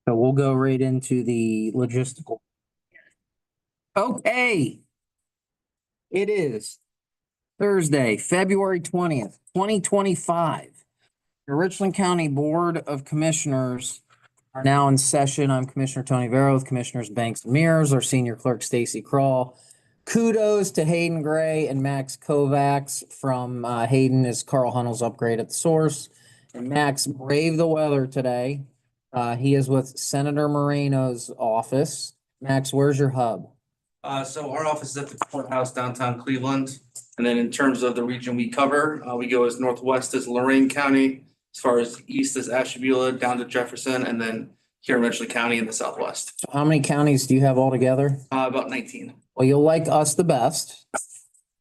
So we'll go right into the logistical. Okay. It is Thursday, February 20th, 2025. The Richland County Board of Commissioners are now in session. I'm Commissioner Tony Vero with Commissioners Banks and Mears, our senior clerk Stacy Crawl. Kudos to Hayden Gray and Max Kovacs from Hayden is Carl Hunnell's upgrade at the source. And Max braved the weather today. He is with Senator Moreno's office. Max, where's your hub? So our office is at the courthouse downtown Cleveland. And then in terms of the region we cover, we go as northwest as Lorain County, as far as east as Ashtabula, down to Jefferson, and then here in Richland County in the southwest. How many counties do you have altogether? About 19. Well, you'll like us the best.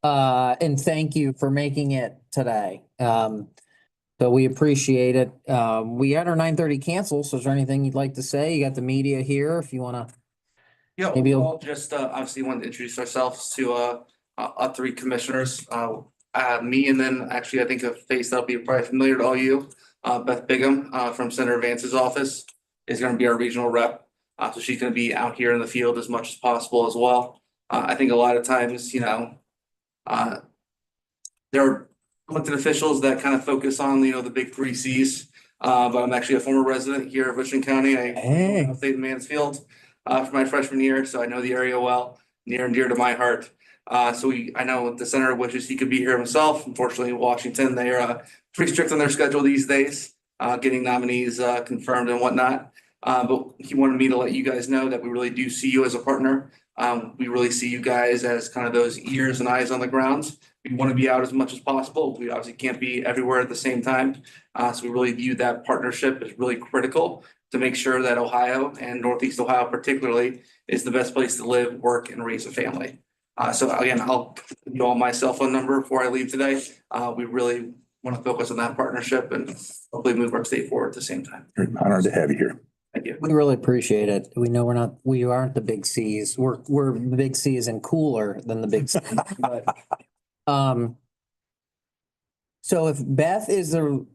And thank you for making it today. So we appreciate it. We had our 9:30 cancel, so is there anything you'd like to say? You got the media here if you wanna. Yeah, Maybe we you'll- all just obviously want to introduce ourselves to three commissioners. Me and then actually I think a face that'll be probably familiar to all you, Beth Bigham from Senator Vance's office is going to be our regional rep. So she's going to be out here in the field as much as possible as well. I think a lot of times, there are elected officials that kind of focus on, the big three Cs. But I'm actually a former resident here of Richland County. Hey. I stayed in Mansfield for my freshman year, so I know the area well, near and dear to my heart. I know the senator wishes he could be here himself. Unfortunately, Washington, they are pretty strict on their schedule these days, getting nominees confirmed and whatnot. But he wanted me to let you guys know that we really do see you as a partner. We really see you guys as kind of those ears and eyes on the ground. We want to be out as much as possible. We obviously can't be everywhere at the same time. So we really view that partnership as really critical to make sure that Ohio and Northeast Ohio particularly is the best place to live, work, and raise a family. So again, I'll give you all my cell phone number before I leave today. We really want to focus on that partnership and hopefully move our state forward at the same time. Honored to have you here. Thank you. We really appreciate it. We know we aren't the big Cs. We're the big Cs and cooler than the big Cs. But, so if Beth is the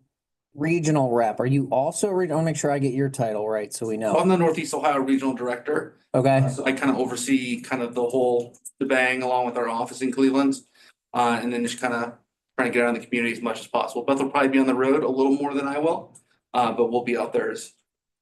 regional rep, are you also, I want to make sure I get your title right so we I'm know. the Northeast Ohio Regional Director. Okay, So I kind of oversee kind of the whole shebang along with our office in Cleveland. And then just kind of trying to get out in the community as much as possible. Beth will probably be on the road a little more than I will. But we'll be out there as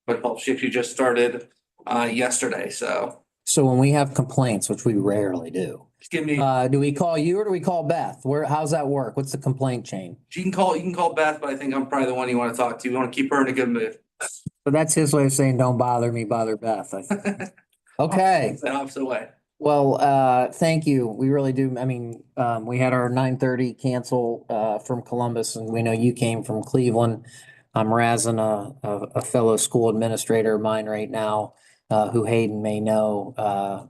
much help. She actually just started yesterday, so so when we have complaints, which we rarely do, just give me, do we call you or do we call Beth? How's that work? What's the complaint chain? you can call Beth, but I think I'm probably the one you want to talk to. You want to keep her in a good mood. So that's his way of saying, don't bother me, bother Beth. I think. Okay. The opposite way. Well, thank you. We really do. I mean, we had our 9:30 cancel from Columbus and we know you came from Cleveland. I'm Razin, a fellow school administrator of mine right now, who Hayden may know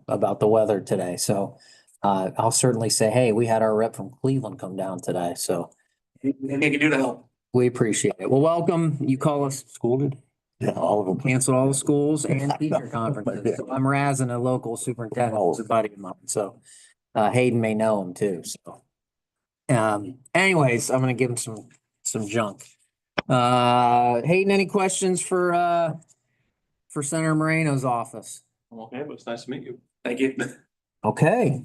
about the weather today. So I'll certainly say, hey, we had our rep from Cleveland come down today. So Anything I can do to help. we appreciate it. Well, welcome. You call us School. Yeah, all of them. canceled all the schools and teacher conferences. So I'm Razin, a local superintendent, who's a buddy of mine. So Hayden may know him too. So anyways, I'm gonna give him some junk. Hayden, any questions for Senator Moreno's office? Okay, well, it's nice to meet you. Thank you. Okay.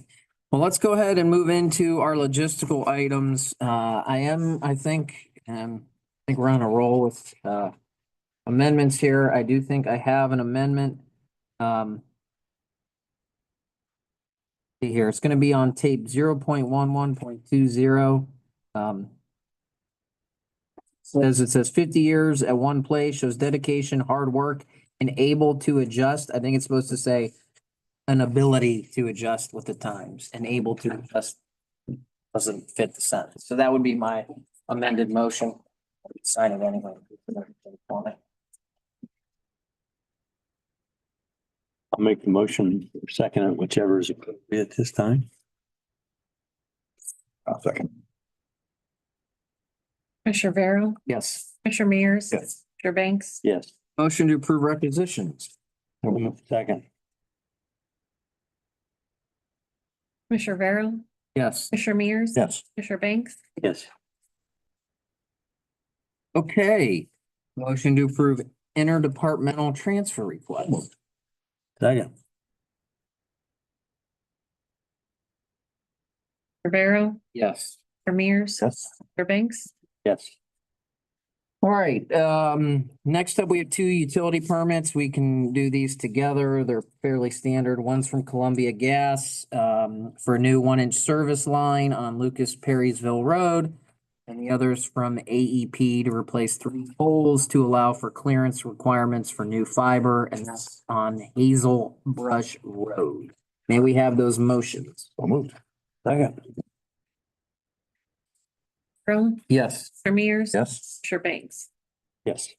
Well, let's go ahead and move into our logistical items. I think we're on a roll with amendments here. I do think I have an amendment. See here, it's gonna be on tape 0.11.20. It says 50 years at one place, shows dedication, hard work, and able to adjust. I think it's supposed to say an ability to adjust with the times and able to adjust doesn't fit the sentence. So that would be my amended motion. Sign it anyway. I'll make the motion, second it, whichever is appropriate this time. I'll second. Commissioner Vero, Yes. Commissioner Mears. Yes. Commissioner Banks, Yes. Motion to approve requisitions. Second. Commissioner Vero, Yes. Commissioner Mears. Yes. Commissioner Banks, Yes. Okay. Motion to approve interdepartmental transfer request. Second. Mr. Vero, Yes. Mr. Mears, Yes. Mr. Banks, Yes. All right, next up, we have two utility permits. We can do these together. They're fairly standard. One's from Columbia Gas, for a new 1-inch service line on Lucas Perrysville Road. And the other's from AEP to replace 3 poles to allow for clearance requirements for new fiber, and that's on Hazel Brush Road. May we have those motions? So moved. Second. Vero, Yes. Mr. Mears. Yes. Mr. Banks, Yes.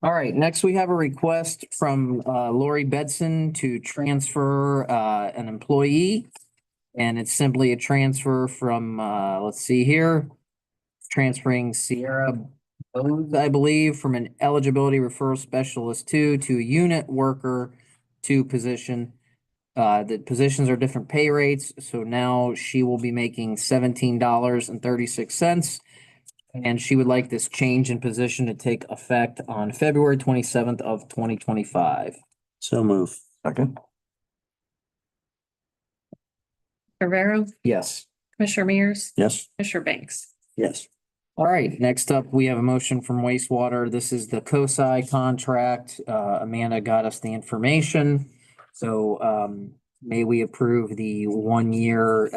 All right, next we have a request from Lori Bedson to transfer an employee. And it's simply a transfer from, let's see here. Transferring Sierra Bose, I believe, from an eligibility referral specialist to a unit worker to position. The positions are different pay rates, so now she will be making $17.36. And she would like this change in position to take effect on February 27th of 2025. So move. Second. Mr. Vero, Yes. Commissioner Mears, Yes. Mr. Banks, Yes. All right, next up, we have a motion from wastewater. This is the COSI contract. Amanda got us the information. So may we approve the 1-year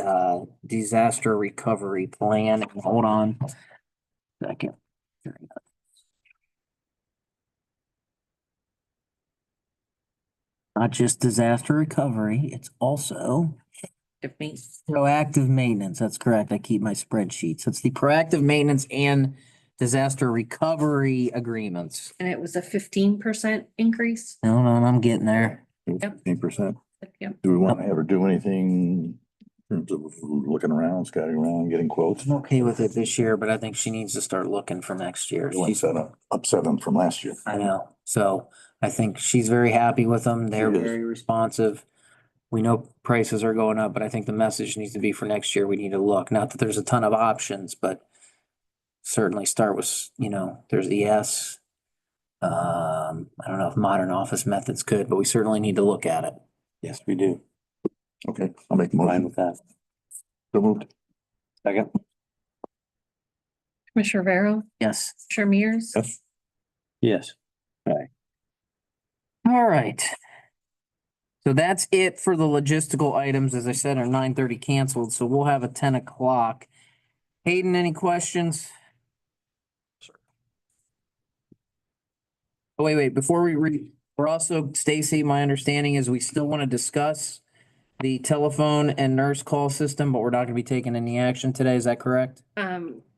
disaster recovery plan? Hold on. Second. Not just disaster recovery, it's also give me, proactive maintenance. That's correct. I keep my spreadsheets. It's the proactive maintenance and disaster recovery agreements. and it was a 15% increase. No, I'm getting there. 15%. Yep. Do we want to ever do anything in terms of looking around, scouting around, getting quotes? I'm okay with it this year, but I think she needs to start looking for next year. We went up 7 from last year. I know. So I think she's very happy with them. They're She is. very responsive. We know prices are going up, but I think the message needs to be for next year. We need to look. Not that there's a ton of options, but certainly start with, there's ES. I don't know if modern office methods could, but we certainly need to look at it. Yes, we do. Okay, I'll make a Fine motion. with that. So moved. Second. Commissioner Vero, Yes. Mr. Mears, Yes. Yes. All right. So that's it for the logistical items. As I said, are 9:30 canceled, so we'll have a 10 o'clock. Hayden, any questions? Oh, wait, before we're also, Stacy, my understanding is we still want to discuss the telephone and nurse call system, but we're not gonna be taking any action today. Is that correct?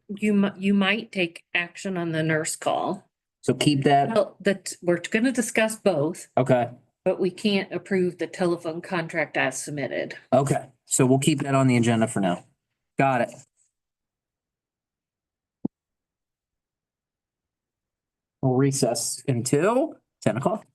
you might take action on the nurse call. So keep that, Well, we're gonna discuss both, okay, but we can't approve the telephone contract as submitted. okay. So we'll keep that on the agenda for now. Got it. We'll recess until 10 o'clock.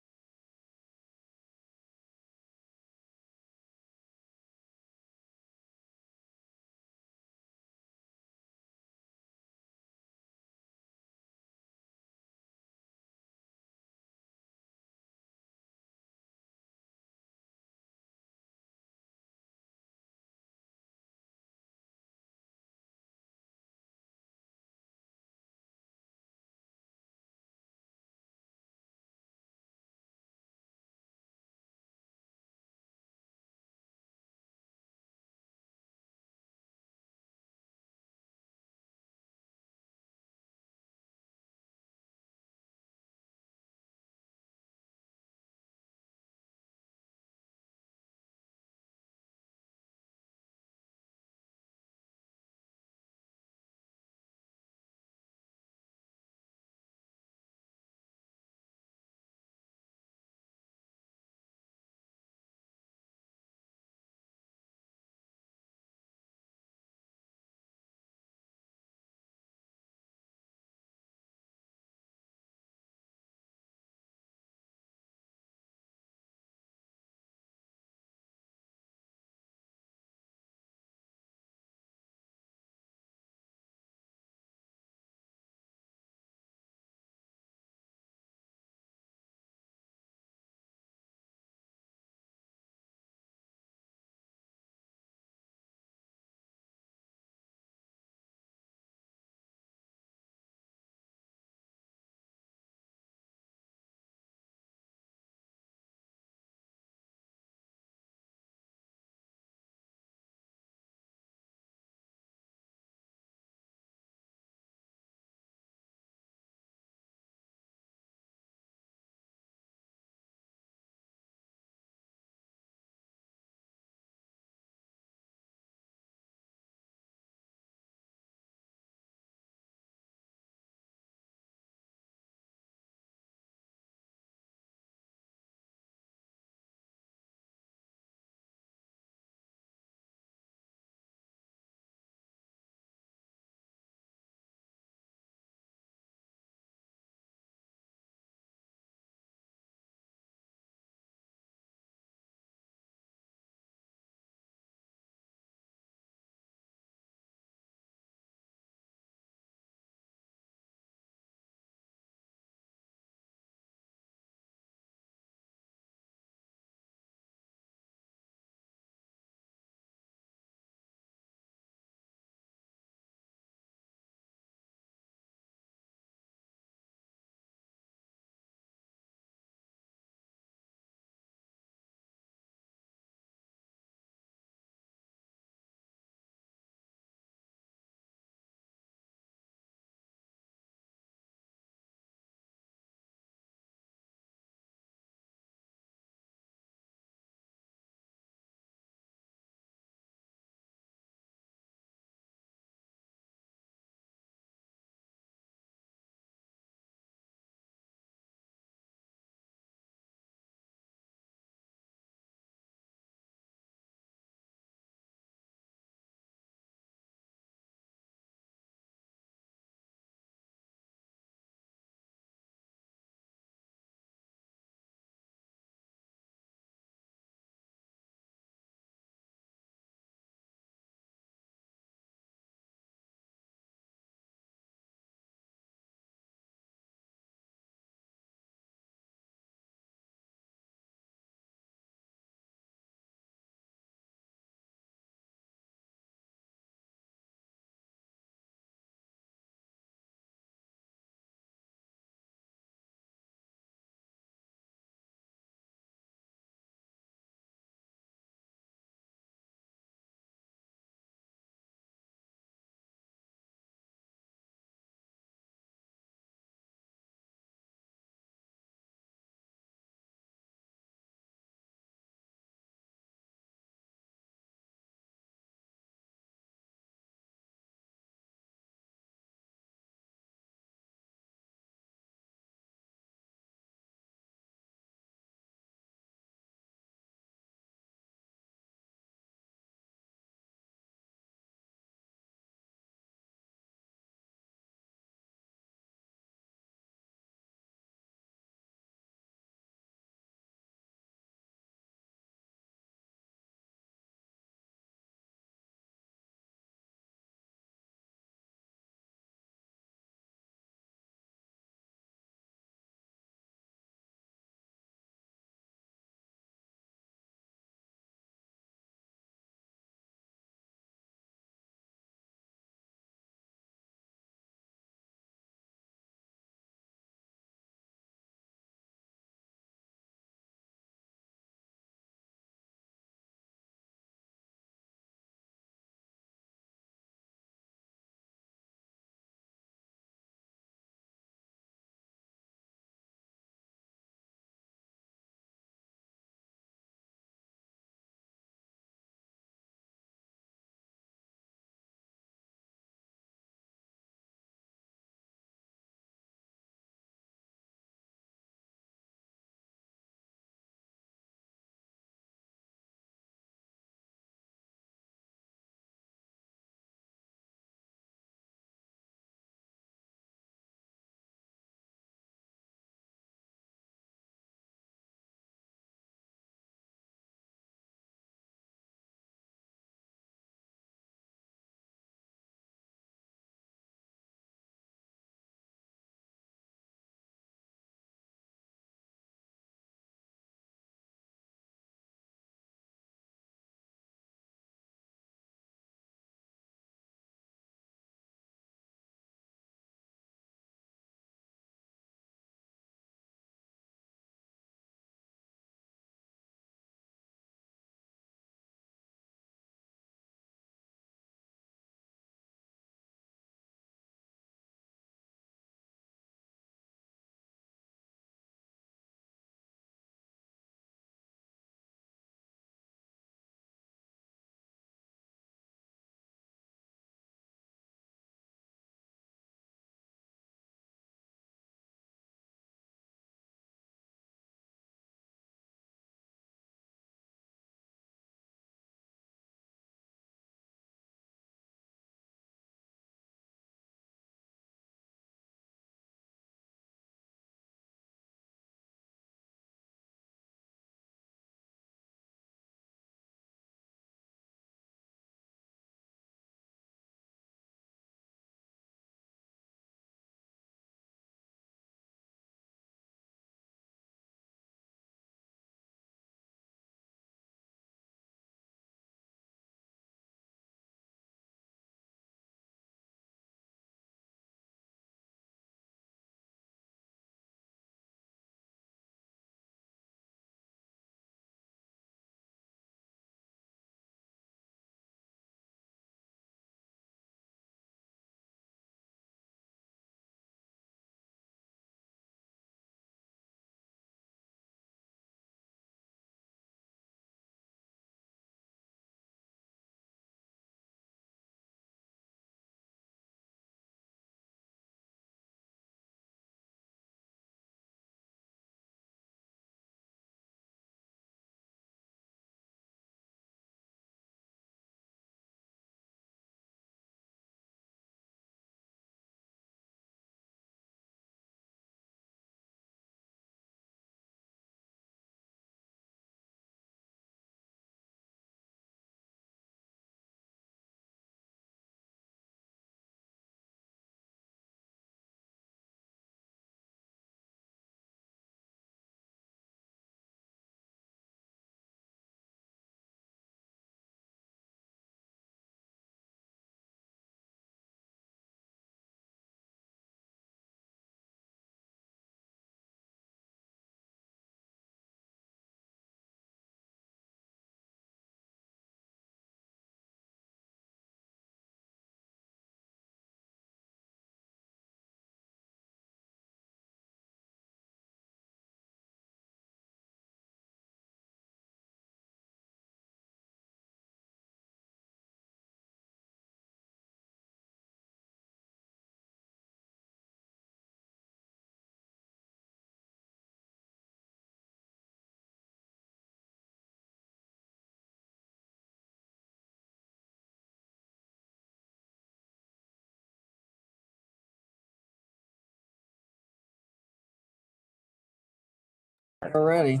already.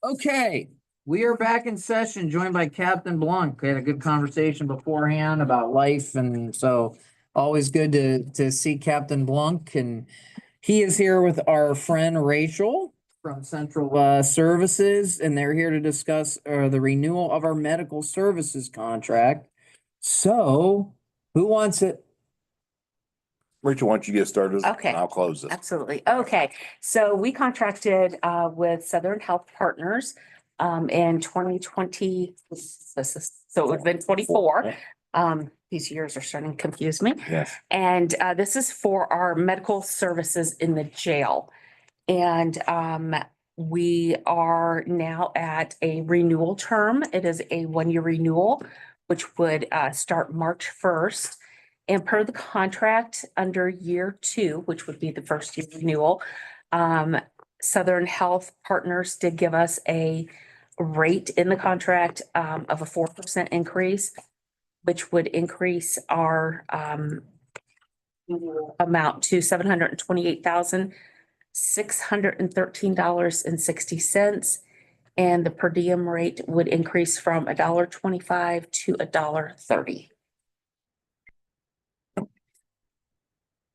Okay, we are back in session, joined by Captain Blanc. We had a good conversation beforehand about life, and so always good to see Captain Blanc, and he is here with our friend Rachel from Central Services, and they're here to discuss the renewal of our medical services contract. So, who wants it? Rachel, why don't you get started? Okay. And I'll close this. Absolutely. Okay, so we contracted with Southern Health Partners in 2020. So it would have been 24. These years are starting to confuse me. Yes. And this is for our medical services in the jail. And we are now at a renewal term. It is a 1-year renewal, which would start March 1st. And per the contract, under year 2, which would be the first year renewal, Southern Health Partners did give us a rate in the contract of a 4% increase, which would increase our amount to $728,613.60. And the per diem rate would increase from $1.25 to $1.30.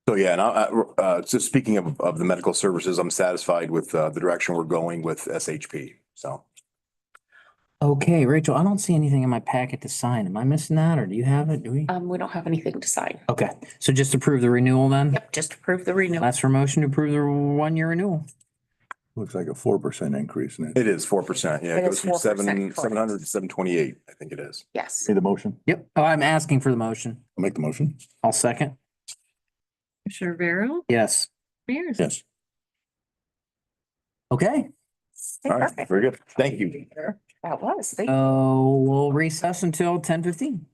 So, yeah, and so speaking of the medical services, I'm satisfied with the direction we're going with SHP. So, Okay, Rachel, I don't see anything in my packet to sign. Am I missing that, or do you have it? Do we? We don't have anything to sign. Okay, so just approve the renewal then? Yep, just approve the renewal. Ask for motion to approve the 1-year renewal. looks like a 4% increase in it. It is 4%. Yeah, It it goes is from 4%, correct. 700 to 728, I think it is. Yes. Need the motion? Yep. Oh, I'm asking for the motion. I'll make the motion. I'll second. Commissioner Vero, Yes. Mayor. Yes. Okay, Okay, All right, perfect. very good. Thank you. That was. Thank you. we'll recess until 10:15.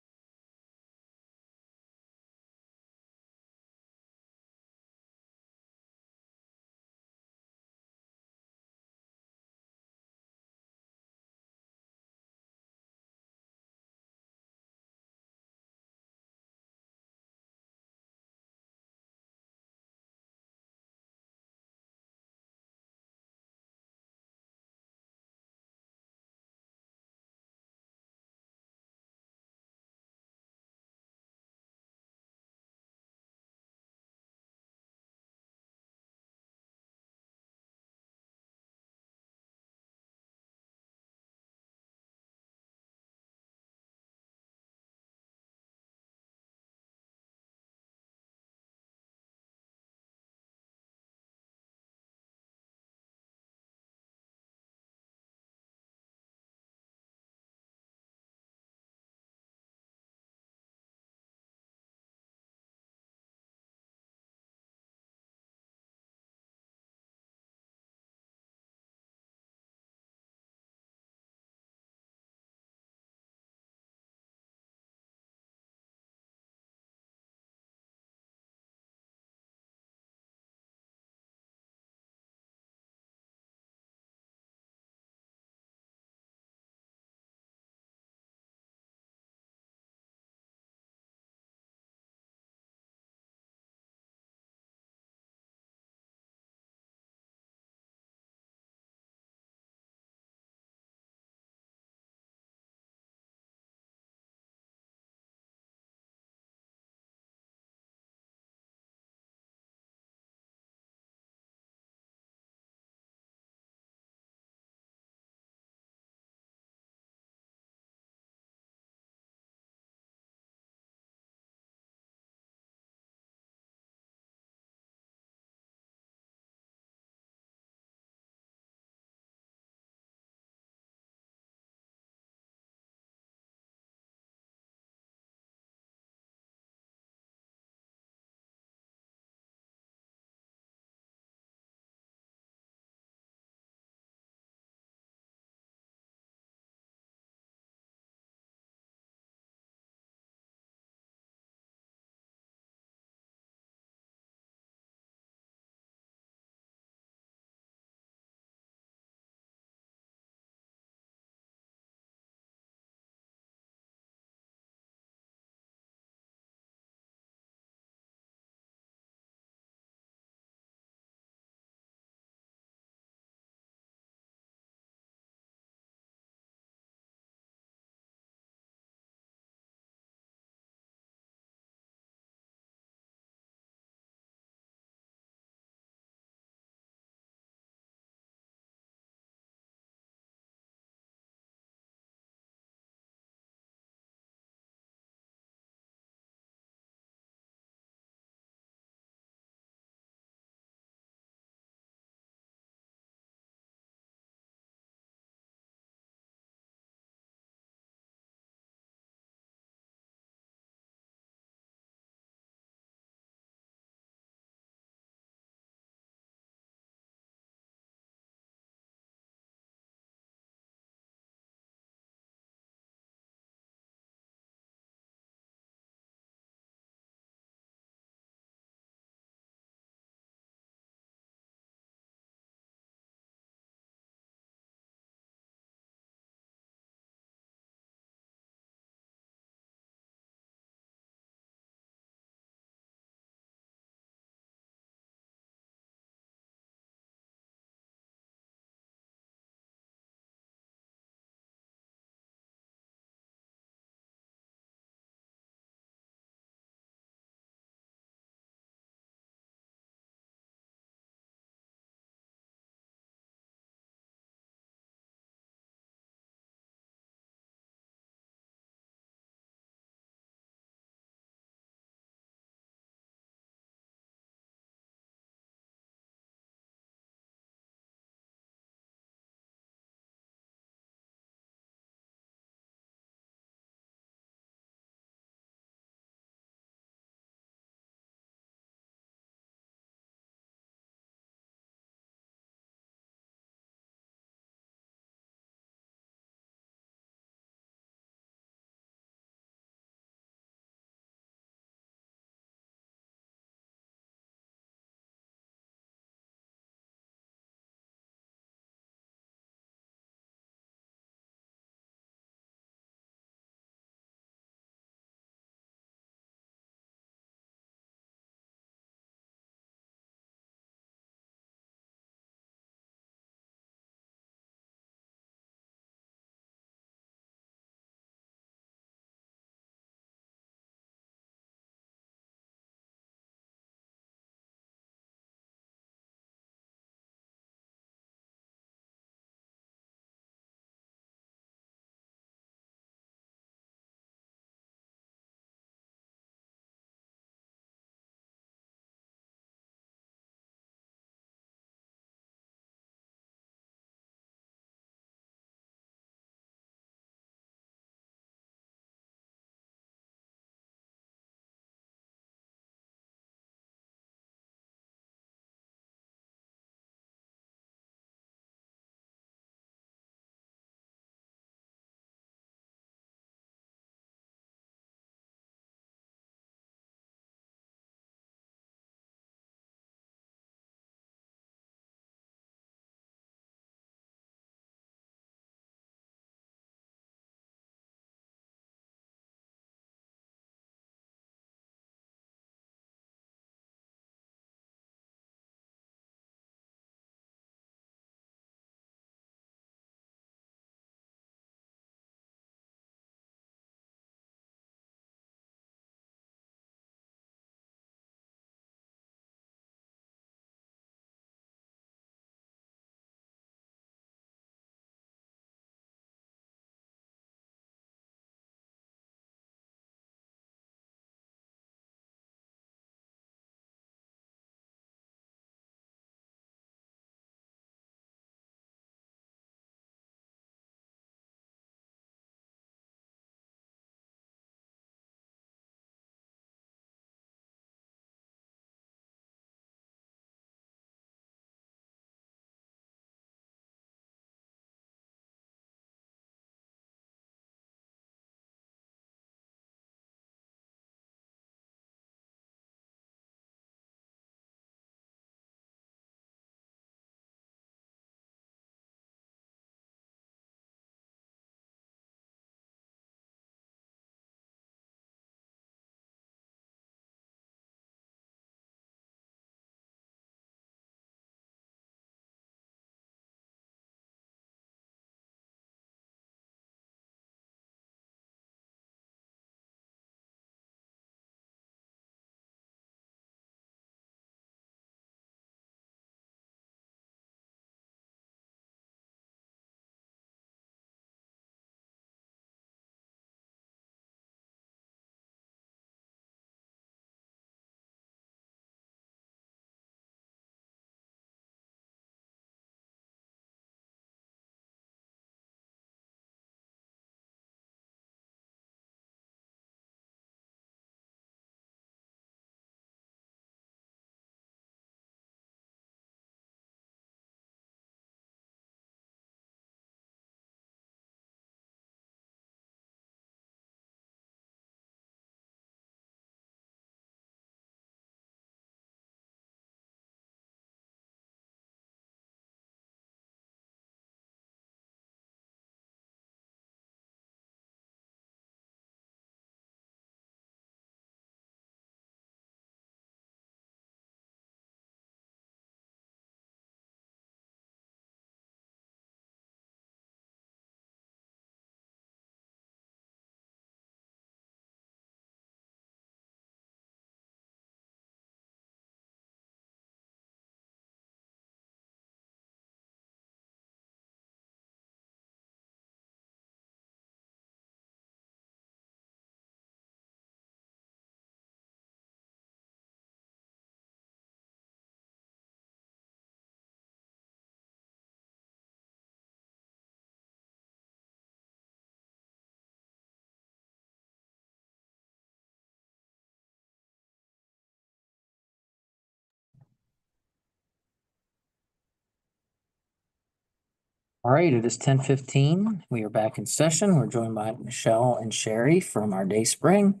All right, it is 10:15. We are back in session. We're joined by Michelle and Sherry from our Day Spring,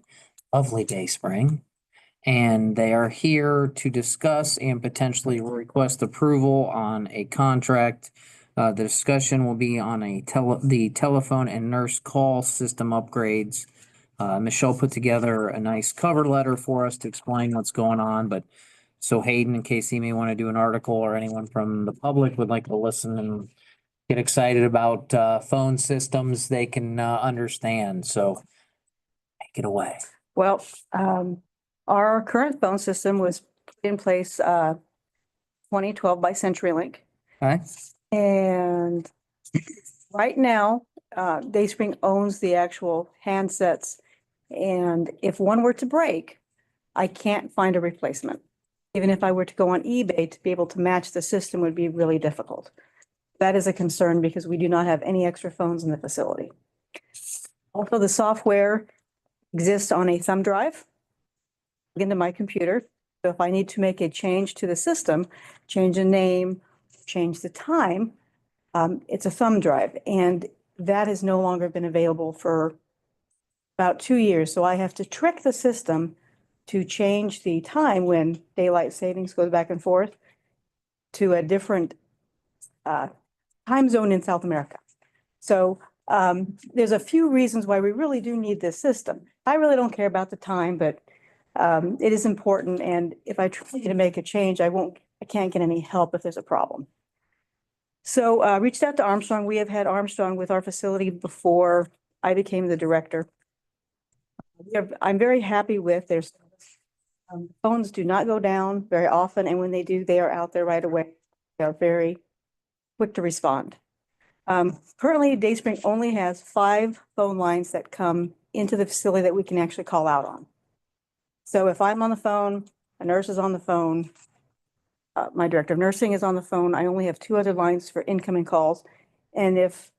lovely Day Spring. And they are here to discuss and potentially request approval on a contract. The discussion will be on the telephone and nurse call system upgrades. Michelle put together a nice cover letter for us to explain what's going on, but so Hayden, in case he may want to do an article or anyone from the public would like to listen and get excited about phone systems they can understand. So take it away. Well, our current phone system was put in place 2012 by CenturyLink. Okay. And right now, Dayspring owns the actual handsets. And if one were to break, I can't find a replacement. Even if I were to go on eBay to be able to match the system would be really difficult. That is a concern because we do not have any extra phones in the facility. Also, the software exists on a thumb drive into my computer. So if I need to make a change to the system, change a name, change the time, it's a thumb drive. And that has no longer been available for about 2 years. So I have to trick the system to change the time when daylight savings goes back and forth to a different time zone in South America. So there's a few reasons why we really do need this system. I really don't care about the time, but it is important. And if I try to make a change, I can't get any help if there's a problem. So I reached out to Armstrong. We have had Armstrong with our facility before I became the director. I'm very happy with their service. Phones do not go down very often, and when they do, they are out there right away. They are very quick to respond. Currently, Dayspring only has 5 phone lines that come into the facility that we can actually call out on. So if I'm on the phone, a nurse is on the phone, my director of nursing is on the phone, I only have 2 other lines for incoming calls. And if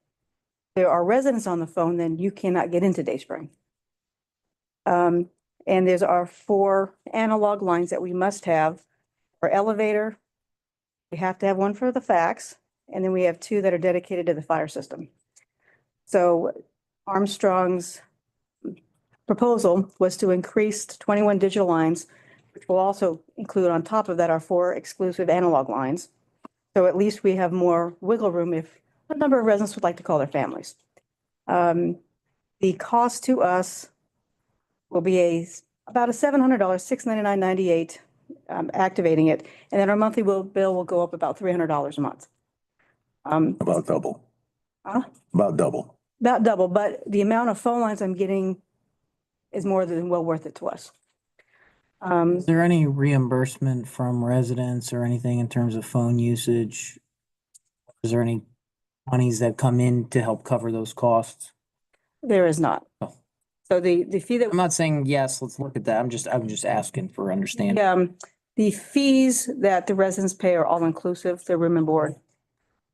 there are residents on the phone, then you cannot get into Dayspring. And there's our 4 analog lines that we must have for elevator. We have to have one for the fax, and then we have 2 that are dedicated to the fire system. So Armstrong's proposal was to increase to 21 digital lines, which will also include on top of that our 4 exclusive analog lines. So at least we have more wiggle room if a number of residents would like to call their families. The cost to us will be about a $700, $699.98 activating it, and then our monthly bill will go up about $300 a month. About double. Huh? About double. About double, but the amount of phone lines I'm getting is more than well worth it to us. Is there any reimbursement from residents or anything in terms of phone usage? Is there any monies that come in to help cover those costs? There is not. Oh. So the fee that I'm not saying yes, let's look at that. I'm just asking for understanding. the fees that the residents pay are all inclusive, their room and board.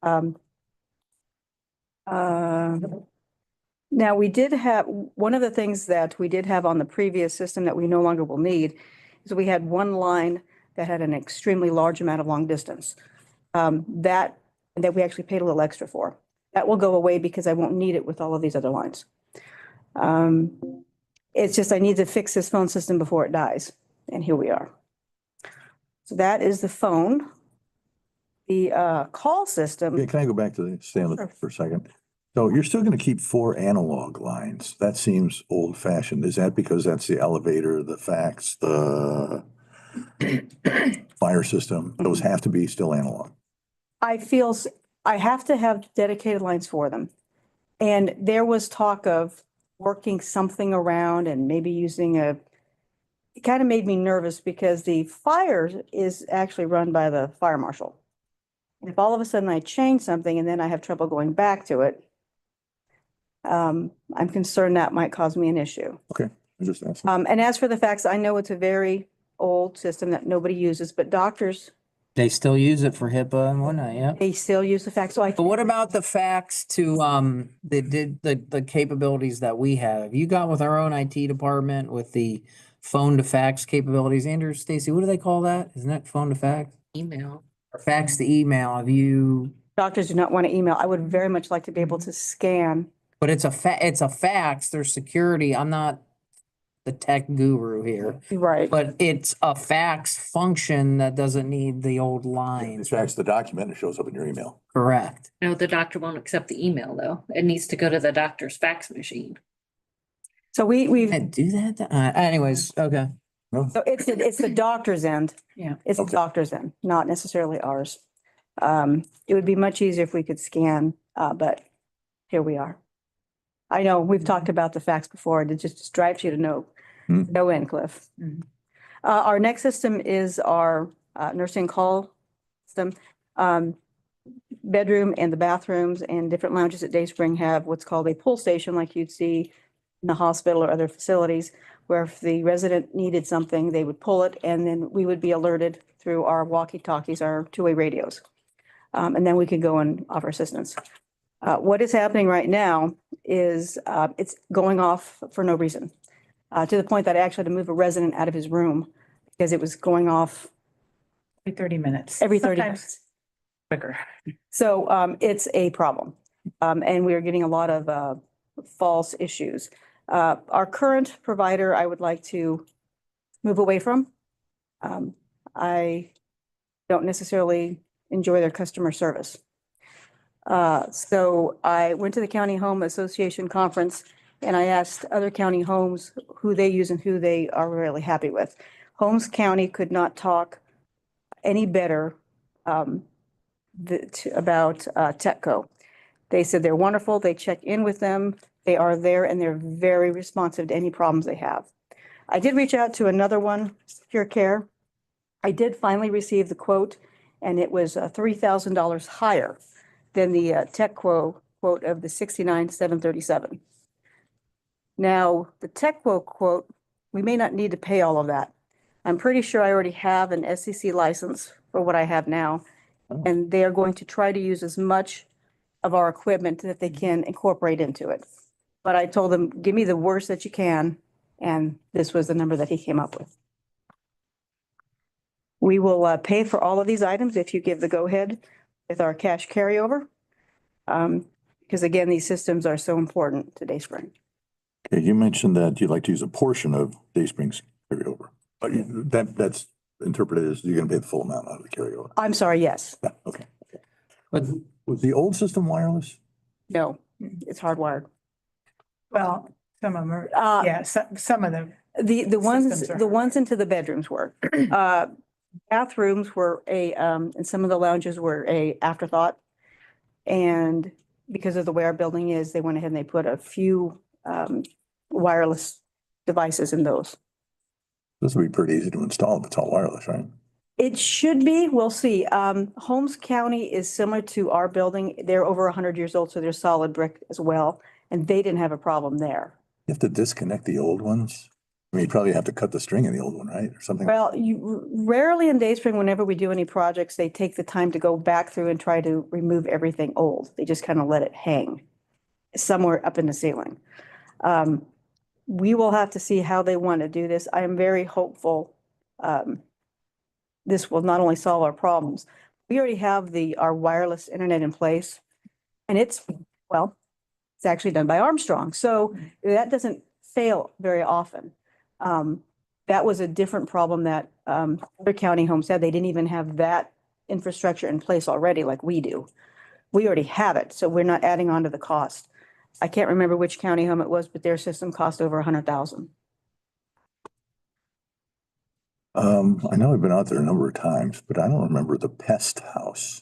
Now, we did have, one of the things that we did have on the previous system that we no longer will need is we had one line that had an extremely large amount of long distance. That we actually paid a little extra for. That will go away because I won't need it with all of these other lines. It's just I need to fix this phone system before it dies, and here we are. So that is the phone. The call system. Okay, can I go back to stay on Sure. for a second? So you're still going to keep 4 analog lines. That seems old fashioned. Is that because that's the elevator, the fax, the fire system? Those have to be still analog. I feel I have to have dedicated lines for them. And there was talk of working something around and maybe using it kind of made me nervous because the fire is actually run by the fire marshal. And if all of a sudden I change something and then I have trouble going back to it, I'm concerned that might cause me an issue. I'm just asking. And as for the fax, I know it's a very old system that nobody uses, but doctors, They still use it for HIPAA and whatnot, yeah. they still use the fax. So I, But what about the fax to the capabilities that we have? You got with our own IT department with the phone to fax capabilities. Andrew, Stacy, what do they call that? Isn't that phone to fax? Email. Or fax to email? Have you Doctors do not want to email. I would very much like to be able to scan. But it's a fax, there's security. I'm not the tech guru here, Right. but it's a fax function that doesn't need the old In lines. fact, the document, it shows up in your email. Correct. No, the doctor won't accept the email though. It needs to go to the doctor's fax machine. So we've, Can't do that? Anyways, okay. so it's the doctor's end. Yeah. It's the Okay. doctor's end, not necessarily ours. It would be much easier if we could scan, but here we are. I know we've talked about the fax before, and it just drives you to no end, Cliff. Our next system is our nursing call system. Bedroom and the bathrooms and different lounges at Dayspring have what's called a pull station, like you'd see in the hospital or other facilities, where if the resident needed something, they would pull it, and then we would be alerted through our walkie-talkies, our two-way radios. And then we could go and offer assistance. What is happening right now is it's going off for no reason, to the point that I actually had to move a resident out of his room because it was going off. Every 30 minutes. Every 30 Sometimes quicker. So it's a problem. And we are getting a lot of false issues. Our current provider, I would like to move away from. I don't necessarily enjoy their customer service. So I went to the County Home Association conference and I asked other county homes who they use and who they are really happy with. Holmes County could not talk any better about Techco. They said they're wonderful. They check in with them. They are there and they're very responsive to any problems they have. I did reach out to another one, Secure Care. I did finally receive the quote, and it was $3,000 higher than the Techquo quote of the $69,737. Now, the Techquo quote, we may not need to pay all of that. I'm pretty sure I already have an SCC license for what I have now, and they are going to try to use as much of our equipment that they can incorporate into it. But I told them, give me the worst that you can, and this was the number that he came up with. We will pay for all of these items if you give the go-ahead with our cash carryover. Because again, these systems are so important to Dayspring. Okay, you mentioned that you'd like to use a portion of Dayspring's carryover, but that's interpreted as you're gonna pay the full amount out of the carryover. I'm sorry, yes. Yeah, okay. But Was the old system wireless? No, it's hardwired. Well, some of them are, Uh, yeah, some of them. The ones, Systems are the ones into the bedrooms were. Bathrooms were and some of the lounges were a afterthought. And because of the way our building is, they went ahead and they put a few wireless devices in those. This would be pretty easy to install if it's all wireless, right? It should be, we'll see. Holmes County is similar to our building. They're over 100 years old, so they're solid brick as well. And they didn't have a problem there. You have to disconnect the old ones. I mean, you probably have to cut the string in the old one, right? Or something. Well, you rarely in Dayspring, whenever we do any projects, they take the time to go back through and try to remove everything old. They just kind of let it hang somewhere up in the ceiling. We will have to see how they want to do this. I am very hopeful. This will not only solve our problems. We already have our wireless internet in place. And it's actually done by Armstrong. So that doesn't fail very often. That was a different problem that other county homes had. They didn't even have that infrastructure in place already like we do. We already have it, so we're not adding on to the cost. I can't remember which county home it was, but their system cost over $100,000. I know I've been out there a number of times, but I don't remember the pest house.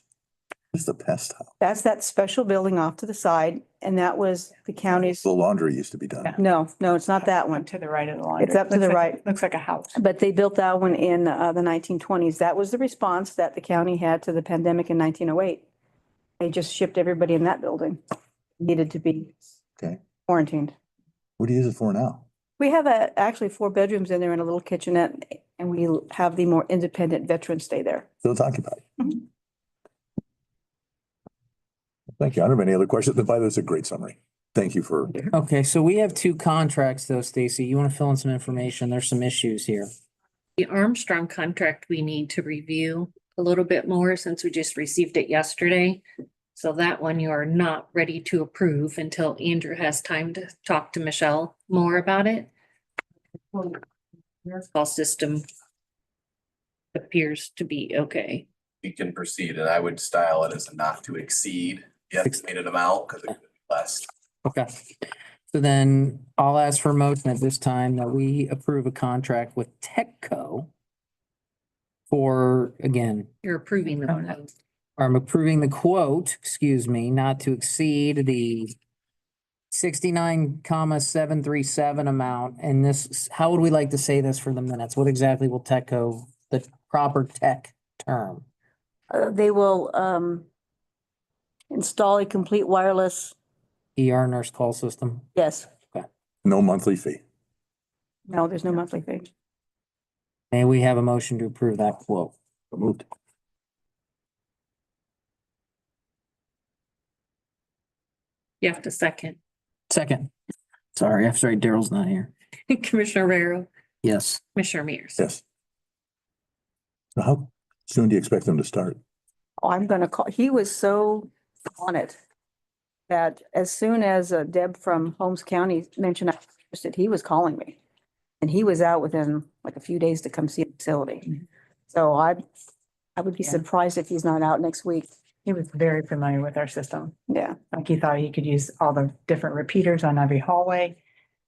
What's the pest house? That's that special building off to the side, and that was the county's, The laundry used to be done. Yeah. no, it's not that one. Up to the right of the laundry. It's up to Looks the like- right. Looks like a house. But they built that one in the 1920s. That was the response that the county had to the pandemic in 1908. They just shipped everybody in that building. Needed to be Okay. quarantined. What do you use it for now? We have actually 4 bedrooms in there and a little kitchenette, and we have the more independent veterans stay there. So it's occupied. Mhm. Thank you. I don't have any other questions. By the way, that's a great summary. Thank you for, okay, so we have 2 contracts though, Stacy. You want to fill in some information? There's some issues here. The Armstrong contract, we need to review a little bit more since we just received it yesterday. So that one you are not ready to approve until Andrew has time to talk to Michelle more about it. Nurse call system appears to be okay. We can proceed, and I would style it as a not to exceed the estimated amount, because it could be less. Okay. So then I'll ask for a motion at this time that we approve a contract with Techco for, again, You're approving the Oh, no. quote. I'm approving the quote, excuse me, not to exceed the 69,737 amount. And this, how would we like to say this for the minutes? What exactly will Techco, the proper tech term? They will, install a complete wireless, ER nurse call system? yes, No monthly fee. no, there's no monthly fee. May we have a motion to approve that quote? So moved. You have to second. Second. Sorry, I'm sorry, Daryl's not here. Commissioner Raro, Yes. Commissioner Mears. Yes. So how soon do you expect them to start? Oh, I'm gonna call, he was so on it that as soon as Deb from Holmes County mentioned I was interested, he was calling me. And he was out within like a few days to come see the facility. So I would be Yeah. surprised if he's not out next week. He was very familiar with our system. Yeah. Like he thought he could use all the different repeaters on every hallway.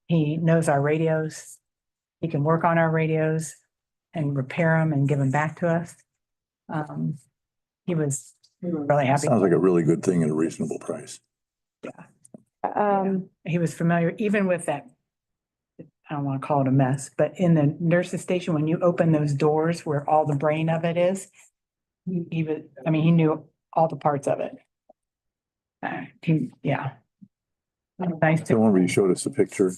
He knows our radios. He can work on our radios and repair them and give them back to us. We were really happy. Sounds like a really good thing at a reasonable price. He was familiar even with that. I don't want to call it a mess, but in the nurse's station, when you open those doors where all the brain of it is, he was, I mean, he knew all the parts of it. Yeah. Nice The to, one where you showed us the picture,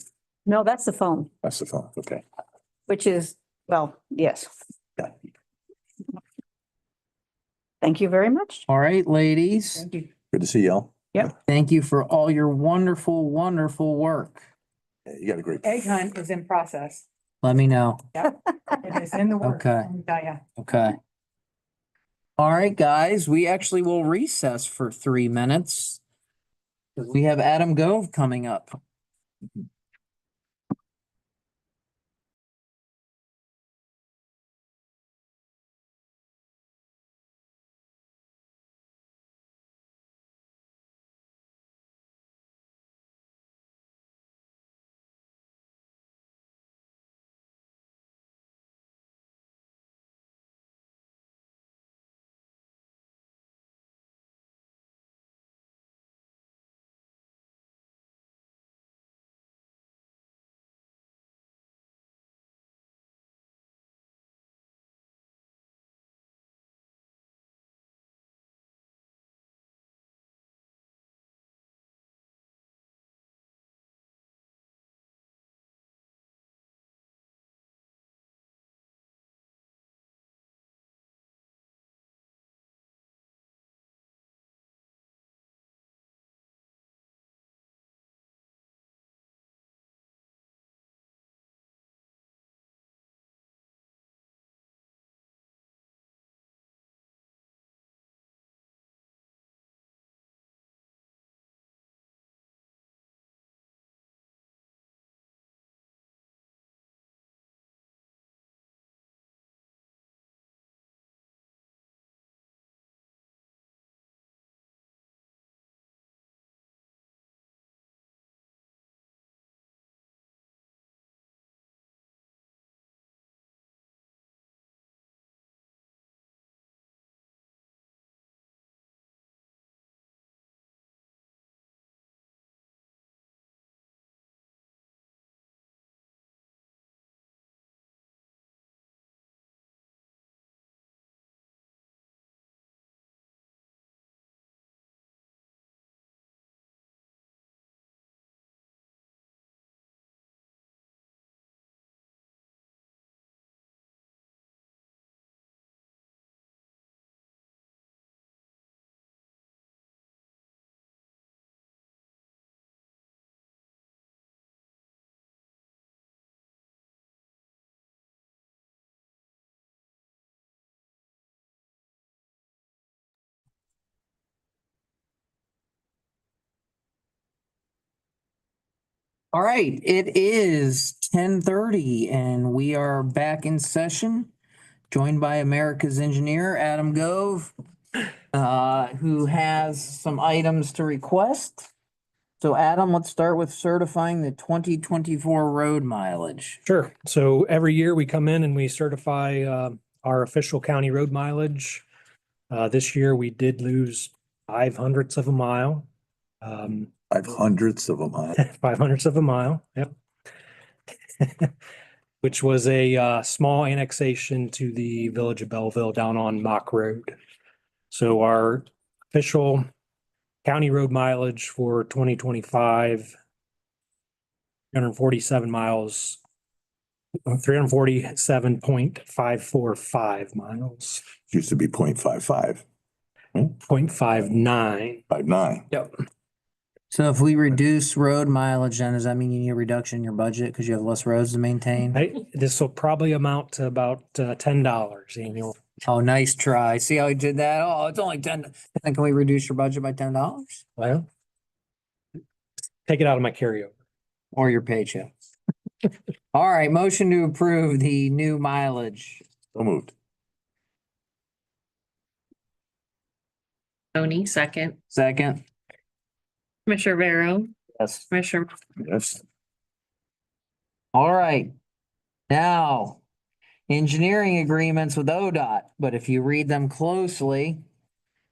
No, that's the phone, that's the phone, okay. which is, well, yes. Yeah. Thank you very much. All right, ladies. thank you. Good to see y'all. Thank you for all your wonderful, wonderful work. Yeah, you got a great. Egg hunt is in process. Let me know. It is in the works. Okay. let me tell ya. Okay. All right, guys, we actually will recess for 3 minutes. We have Adam Gove coming up. All right, it is 10:30 and we are back in session, joined by America's engineer, Adam Gove, who has some items to request. So Adam, let's start with certifying the 2024 road mileage. Sure. So every year we come in and we certify our official county road mileage. This year we did lose 0.05 of a mile. 500ths of a mile. 0.05 of a mile, yep. Which was a small annexation to the village of Belleville down on Mock Road. So our official county road mileage for 2025, 347 miles, 347.545 miles, Used to be 0.55, 0.59. 59. Yep. So if we reduce road mileage, then does that mean you need a reduction in your budget because you have less roads to maintain? This will probably amount to about $10 annual. Oh, nice try. See how he did that? Oh, it's only 10. Then can we reduce your budget by $10 Well, take it out of my carryover. or your paycheck? All right, motion to approve the new mileage. So moved. Tony, second. Second. Commissioner Vero, Yes. Commissioner Yes. All right. Now, engineering agreements with ODOT, but if you read them closely,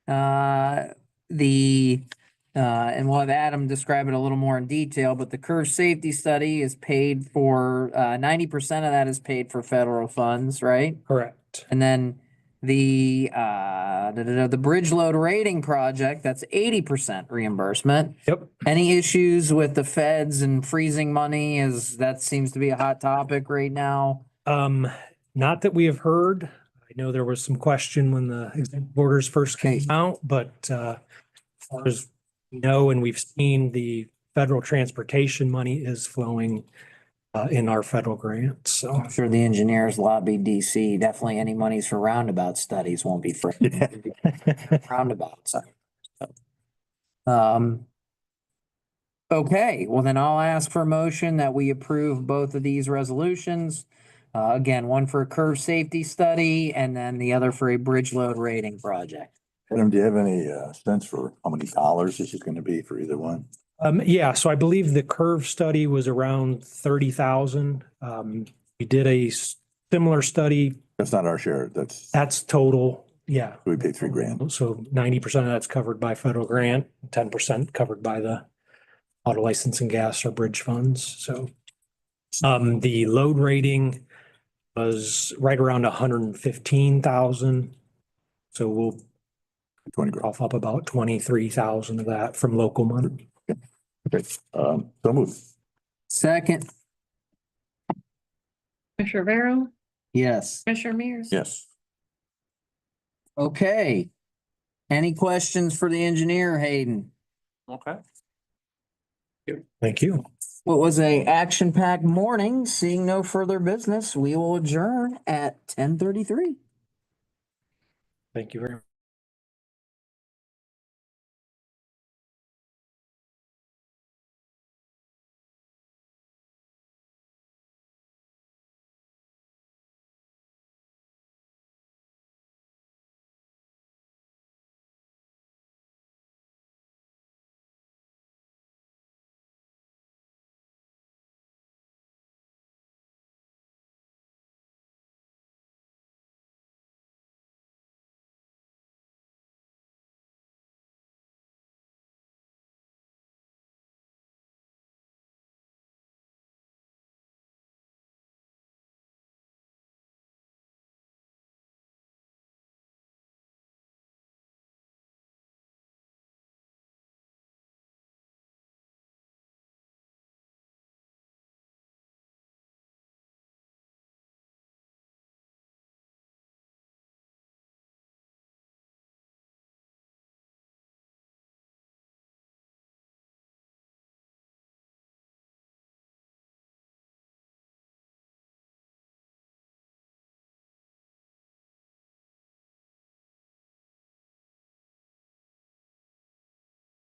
and we'll have Adam describe it a little more in detail, but the curve safety study is paid for, 90% of that is paid for federal funds, right? Correct. And then the bridge load rating project, that's 80% reimbursement. Yep. Any issues with the feds and freezing money that seems to be a hot topic right now? Not that we have heard. I know there was some question when the executive orders first came out, but as far as we know, and we've seen, the federal transportation money is flowing in our federal grants. So I'm sure the engineers lobby DC. Definitely any monies for roundabout studies won't be free. Roundabouts. Okay, well then I'll ask for a motion that we approve both of these resolutions. Again, one for a curve safety study and then the other for a bridge load rating project. Adam, do you have any sense for how many dollars this is going to be for either one? yeah, so I believe the curve study was around 30,000. We did a similar study. That's not our share. That's total. Yeah. We paid $3,000. So 90% of that's covered by federal grant, 10% covered by the auto license and gas or bridge funds. So the load rating was right around 115,000. So we'll 20 grand. off up about 23,000 of that from local money. Okay. So moved. Second, Commissioner Vero, yes. Commissioner Mears. Yes. Okay. Any questions for the engineer, Hayden? Okay. Thank you. What was a action-packed morning? Seeing no further business, we will adjourn at 10:33. Thank you very much.